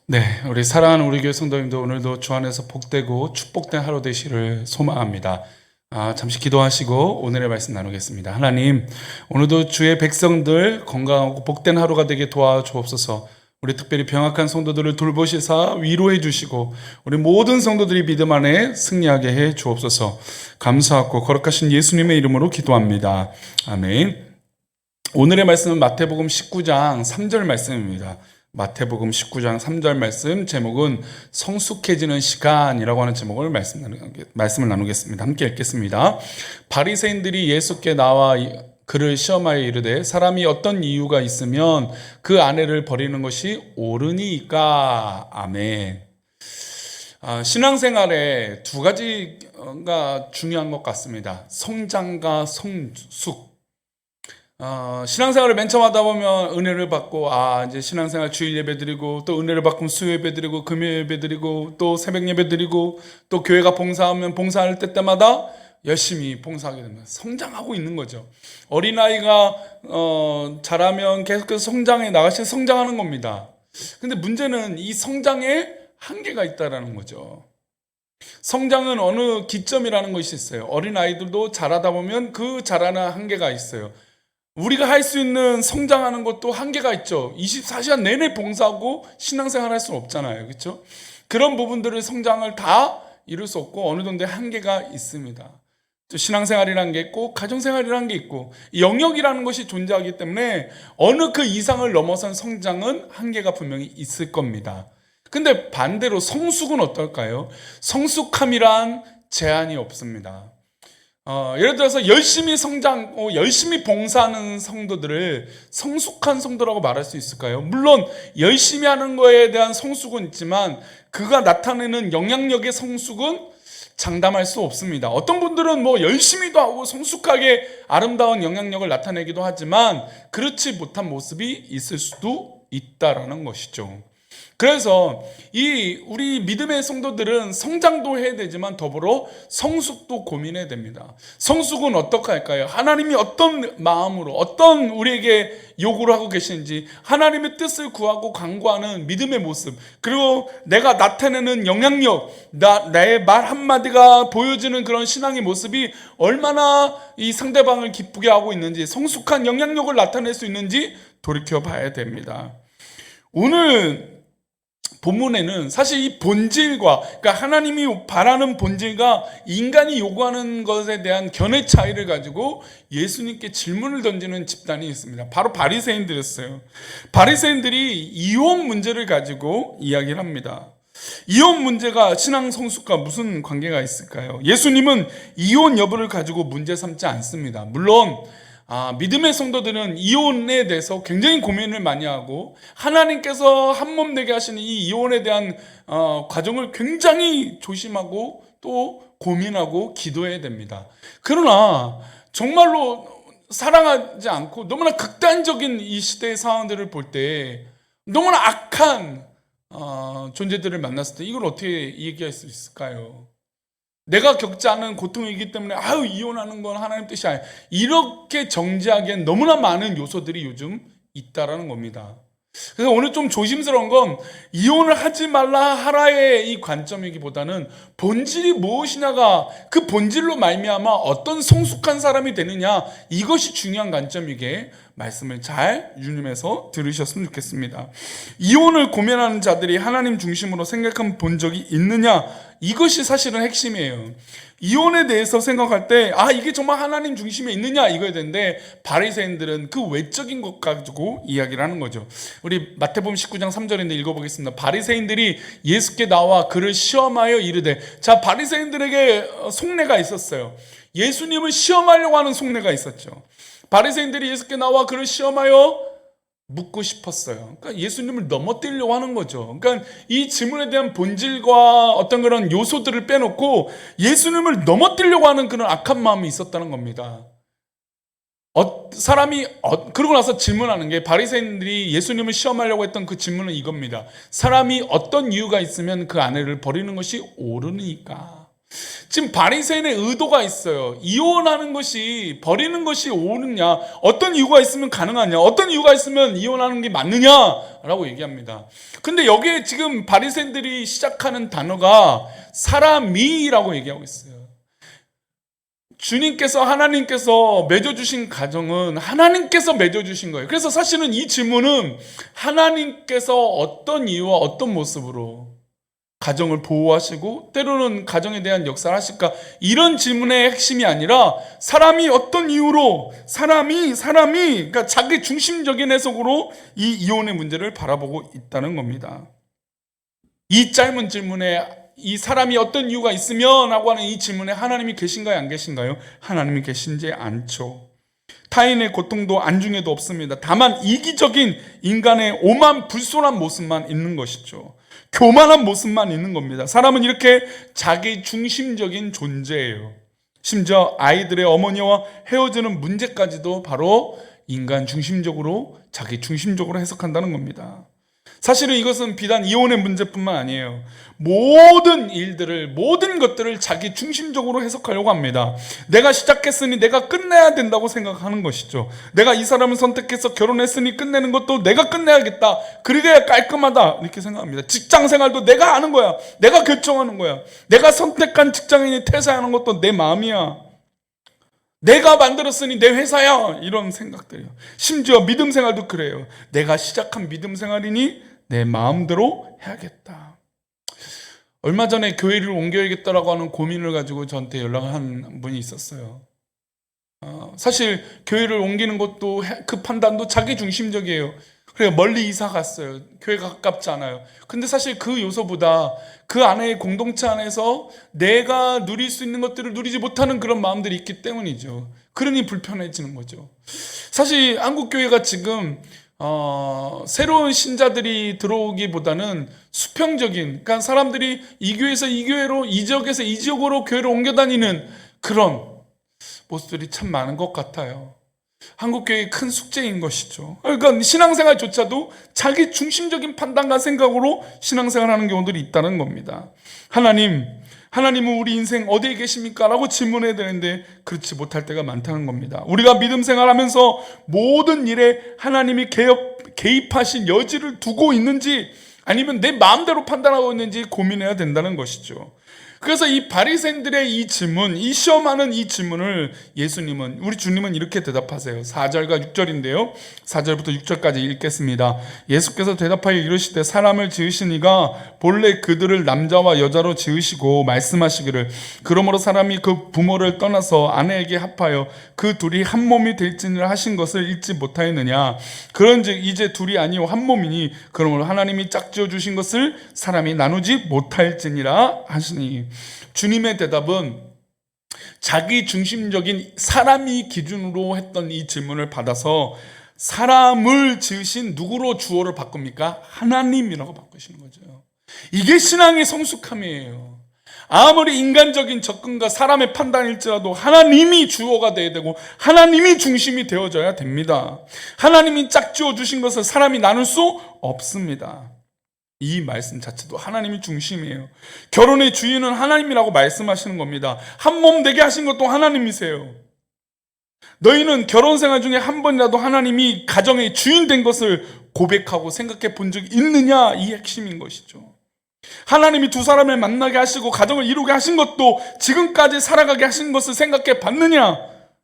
네, 우리 사랑하는 우리 교회 성도님도 오늘도 주 안에서 복되고 축복된 하루 되시를 소망합니다. 잠시 기도하시고 오늘의 말씀 나누겠습니다. 하나님, 오늘도 주의 백성들 건강하고 복된 하루가 되게 도와주옵소서. 우리 특별히 병약한 성도들을 돌보시사 위로해 주시고 우리 모든 성도들이 믿음 안에 승리하게 해 주옵소서. 감사하고 거룩하신 예수님의 이름으로 기도합니다. 아멘. 오늘의 말씀은 마태복음 19장 3절 말씀입니다. 마태복음 19장 3절 말씀, 제목은 성숙해지는 시간이라고 하는 제목을 말씀을 나누겠습니다. 함께 읽겠습니다. 바리새인들이 예수께 나와 그를 시험하여 이르되 사람이 어떤 이유가 있으면 그 아내를 버리는 것이 옳으니까. 아멘. 신앙생활에 두 가지가 중요한 것 같습니다. 성장과 성숙. 신앙생활을 맨 처음 하다 보면 은혜를 받고 이제 신앙생활 주일 예배 드리고 또 은혜를 받고 수요 예배 드리고 금요 예배 드리고 또 새벽 예배 드리고 또 교회가 봉사하면 봉사할 때마다 열심히 봉사하게 됩니다. 성장하고 있는 거죠. 어린아이가 자라면 계속해서 성장해 나가시 성장하는 겁니다. 근데 문제는 이 성장에 한계가 있다라는 거죠. 성장은 어느 기점이라는 것이 있어요. 어린아이들도 자라다 보면 그 자라는 한계가 있어요. 우리가 할 수 있는 성장하는 것도 한계가 있죠. 24시간 내내 봉사하고 신앙생활 할 수는 없잖아요. 그렇죠? 그런 부분들을 성장을 다 이룰 수 없고 어느 정도의 한계가 있습니다. 또 신앙생활이라는 게 있고 가정생활이라는 게 있고 영역이라는 것이 존재하기 때문에 어느 그 이상을 넘어선 성장은 한계가 분명히 있을 겁니다. 근데 반대로 성숙은 어떨까요? 성숙함이란 제한이 없습니다. 예를 들어서 열심히 열심히 봉사하는 성도들을 성숙한 성도라고 말할 수 있을까요? 물론 열심히 하는 거에 대한 성숙은 있지만 그가 나타내는 영향력의 성숙은 장담할 수 없습니다. 어떤 분들은 열심히도 하고 성숙하게 아름다운 영향력을 나타내기도 하지만 그렇지 못한 모습이 있을 수도 있다라는 것이죠. 그래서 우리 믿음의 성도들은 성장도 해야 되지만 더불어 성숙도 고민해야 됩니다. 성숙은 어떻게 할까요? 하나님이 어떤 마음으로 어떤 우리에게 요구를 하고 계시는지 하나님의 뜻을 구하고 간구하는 믿음의 모습, 그리고 내가 나타내는 영향력, 나의 말 한마디가 보여지는 그런 신앙의 모습이 얼마나 이 상대방을 기쁘게 하고 있는지, 성숙한 영향력을 나타낼 수 있는지 돌이켜봐야 됩니다. 오늘 본문에는 사실 이 본질과, 그러니까 하나님이 바라는 본질과 인간이 요구하는 것에 대한 견해 차이를 가지고 예수님께 질문을 던지는 집단이 있습니다. 바로 바리새인들이었어요. 바리새인들이 이혼 문제를 가지고 이야기를 합니다. 이혼 문제가 신앙 성숙과 무슨 관계가 있을까요? 예수님은 이혼 여부를 가지고 문제 삼지 않습니다. 물론 믿음의 성도들은 이혼에 대해서 굉장히 고민을 많이 하고 하나님께서 한몸 되게 하시는 이 이혼에 대한 과정을 굉장히 조심하고 또 고민하고 기도해야 됩니다. 그러나 정말로 사랑하지 않고 너무나 극단적인 이 시대의 상황들을 볼 때 너무나 악한 존재들을 만났을 때 이걸 어떻게 얘기할 수 있을까요? 내가 겪지 않은 고통이기 때문에 이혼하는 건 하나님 뜻이 아니야, 이렇게 정지하기엔 너무나 많은 요소들이 요즘 있다라는 겁니다. 그래서 오늘 좀 조심스러운 건 이혼을 하지 말라 하라의 이 관점이기보다는 본질이 무엇이냐가, 그 본질로 말미암아 어떤 성숙한 사람이 되느냐, 이것이 중요한 관점이기에 말씀을 잘 유념해서 들으셨으면 좋겠습니다. 이혼을 고민하는 자들이 하나님 중심으로 생각한 본 적이 있느냐, 이것이 사실은 핵심이에요. 이혼에 대해서 생각할 때 이게 정말 하나님 중심에 있느냐 이거야 되는데, 바리새인들은 그 외적인 것 가지고 이야기를 하는 거죠. 우리 마태복음 19장 3절인데 읽어보겠습니다. 바리새인들이 예수께 나와 그를 시험하여 이르되, 자, 바리새인들에게 속내가 있었어요. 예수님을 시험하려고 하는 속내가 있었죠. 바리새인들이 예수께 나와 그를 시험하여 묻고 싶었어요. 그러니까 예수님을 넘어뜨리려고 하는 거죠. 그러니까 이 질문에 대한 본질과 어떤 그런 요소들을 빼놓고 예수님을 넘어뜨리려고 하는 그런 악한 마음이 있었다는 겁니다. 그러고 나서 질문하는 게, 바리새인들이 예수님을 시험하려고 했던 그 질문은 이겁니다. 사람이 어떤 이유가 있으면 그 아내를 버리는 것이 옳으니까. 지금 바리새인의 의도가 있어요. 이혼하는 것이, 버리는 것이 옳으냐, 어떤 이유가 있으면 가능하냐, 어떤 이유가 있으면 이혼하는 게 맞느냐라고 얘기합니다. 근데 여기에 지금 바리새인들이 시작하는 단어가 사람이라고 얘기하고 있어요. 주님께서, 하나님께서 맺어주신 가정은 하나님께서 맺어주신 거예요. 그래서 사실은 이 질문은 하나님께서 어떤 이유와 어떤 모습으로 가정을 보호하시고 때로는 가정에 대한 역사를 하실까, 이런 질문의 핵심이 아니라 사람이 어떤 이유로, 사람이 그러니까 자기 중심적인 해석으로 이 이혼의 문제를 바라보고 있다는 겁니다. 이 짧은 질문에 이 사람이 어떤 이유가 있으면 하고 하는 이 질문에 하나님이 계신가요, 안 계신가요? 하나님이 계신지 않죠. 타인의 고통도 안중에도 없습니다. 다만 이기적인 인간의 오만 불손한 모습만 있는 것이죠. 교만한 모습만 있는 겁니다. 사람은 이렇게 자기 중심적인 존재예요. 심지어 아이들의 어머니와 헤어지는 문제까지도 바로 인간 중심적으로, 자기 중심적으로 해석한다는 겁니다. 사실은 이것은 비단 이혼의 문제뿐만 아니에요. 모든 일들을, 모든 것들을 자기 중심적으로 해석하려고 합니다. 내가 시작했으니 내가 끝내야 된다고 생각하는 것이죠. 내가 이 사람을 선택해서 결혼했으니 끝내는 것도 내가 끝내야겠다, 그래야 깔끔하다, 이렇게 생각합니다. 직장 생활도 내가 하는 거야, 내가 결정하는 거야. 내가 선택한 직장인이 퇴사하는 것도 내 마음이야, 내가 만들었으니 내 회사야, 이런 생각들이에요. 심지어 믿음 생활도 그래요. 내가 시작한 믿음 생활이니 내 마음대로 해야겠다. 얼마 전에 교회를 옮겨야겠다라고 하는 고민을 가지고 저한테 연락을 한 분이 있었어요. 사실 교회를 옮기는 것도, 그 판단도 자기 중심적이에요. 그래서 멀리 이사 갔어요. 교회가 가깝지 않아요. 근데 사실 그 요소보다 그 안에, 공동체 안에서 내가 누릴 수 있는 것들을 누리지 못하는 그런 마음들이 있기 때문이죠. 그러니 불편해지는 거죠. 사실 한국교회가 지금 새로운 신자들이 들어오기보다는 수평적인, 그러니까 사람들이 이 교회에서 이 교회로, 이 지역에서 이 지역으로 교회를 옮겨 다니는 그런 모습들이 참 많은 것 같아요. 한국교회의 큰 숙제인 것이죠. 그러니까 신앙생활조차도 자기 중심적인 판단과 생각으로 신앙생활하는 경우들이 있다는 겁니다. 하나님은 우리 인생 어디에 계십니까? 라고 질문해야 되는데 그렇지 못할 때가 많다는 겁니다. 우리가 믿음 생활하면서 모든 일에 하나님이 개입하신 여지를 두고 있는지, 아니면 내 마음대로 판단하고 있는지 고민해야 된다는 것이죠. 그래서 이 바리새인들의 이 질문, 이 시험하는 이 질문을 예수님은, 우리 주님은 이렇게 대답하세요. 4절과 6절인데요 4절부터 6절까지 읽겠습니다. 예수께서 대답하여 이르시되 사람을 지으신 이가 본래 그들을 남자와 여자로 지으시고 말씀하시기를 그러므로 사람이 그 부모를 떠나서 아내에게 합하여 그 둘이 한 몸이 될지니라 하신 것을 읽지 못하였느냐. 그런즉 이제 둘이 아니요 한 몸이니 그러므로 하나님이 짝지어 주신 것을 사람이 나누지 못할지니라 하시니. 주님의 대답은 자기 중심적인 사람이 기준으로 했던 이 질문을 받아서 사람을 지으신 누구로 주어를 바꿉니까? 하나님이라고 바꾸시는 거죠. 이게 신앙의 성숙함이에요. 아무리 인간적인 접근과 사람의 판단일지라도 하나님이 주어가 되어야 되고 하나님이 중심이 되어져야 됩니다. 하나님이 짝지어 주신 것을 사람이 나눌 수 없습니다. 이 말씀 자체도 하나님이 중심이에요. 결혼의 주인은 하나님이라고 말씀하시는 겁니다. 한 몸 되게 하신 것도 하나님이세요. 너희는 결혼 생활 중에 한 번이라도 하나님이 가정의 주인 된 것을 고백하고 생각해 본 적이 있느냐, 이 핵심인 것이죠. 하나님이 두 사람을 만나게 하시고 가정을 이루게 하신 것도 지금까지 살아가게 하신 것을 생각해 봤느냐,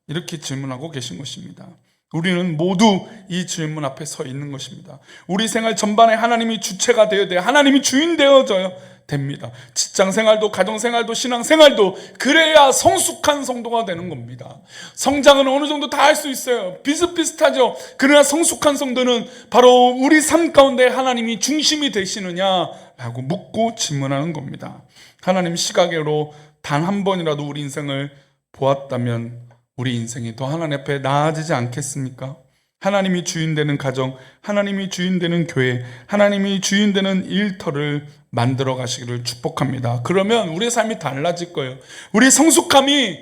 이렇게 질문하고 계신 것입니다. 우리는 모두 이 질문 앞에 서 있는 것입니다. 우리 생활 전반에 하나님이 주체가 되어야 돼요. 하나님이 주인 되어져야 됩니다. 직장 생활도, 가정 생활도, 신앙 생활도, 그래야 성숙한 성도가 되는 겁니다. 성장은 어느 정도 다 할 수 있어요. 비슷비슷하죠. 그러나 성숙한 성도는 바로 우리 삶 가운데 하나님이 중심이 되시느냐라고 묻고 질문하는 겁니다. 하나님 시각으로 단 한 번이라도 우리 인생을 보았다면 우리 인생이 더 하나님 앞에 나아지지 않겠습니까? 하나님이 주인 되는 가정, 하나님이 주인 되는 교회, 하나님이 주인 되는 일터를 만들어 가시기를 축복합니다. 그러면 우리의 삶이 달라질 거예요. 우리의 성숙함이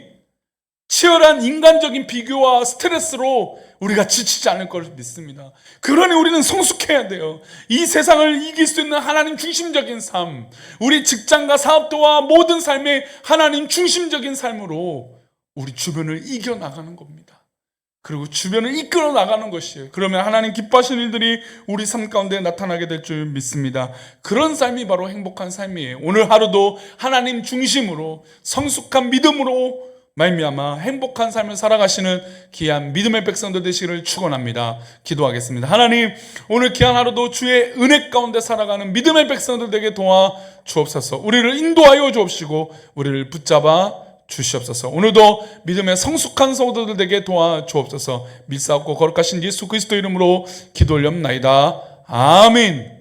치열한 인간적인 비교와 스트레스로 우리가 지치지 않을 것을 믿습니다. 그러니 우리는 성숙해야 돼요. 이 세상을 이길 수 있는 하나님 중심적인 삶, 우리 직장과 사업도와 모든 삶에 하나님 중심적인 삶으로 우리 주변을 이겨나가는 겁니다. 그리고 주변을 이끌어 나가는 것이에요. 그러면 하나님 기뻐하시는 일들이 우리 삶 가운데 나타나게 될 줄 믿습니다. 그런 삶이 바로 행복한 삶이에요. 오늘 하루도 하나님 중심으로 성숙한 믿음으로 말미암아 행복한 삶을 살아가시는 귀한 믿음의 백성들 되시기를 축원합니다. 기도하겠습니다. 하나님, 오늘 귀한 하루도 주의 은혜 가운데 살아가는 믿음의 백성들 되게 도와 주옵소서. 우리를 인도하여 주옵시고 우리를 붙잡아 주시옵소서. 오늘도 믿음의 성숙한 성도들 되게 도와 주옵소서. 밀사없고 거룩하신 예수 그리스도 이름으로 기도 올렵나이다. 아멘.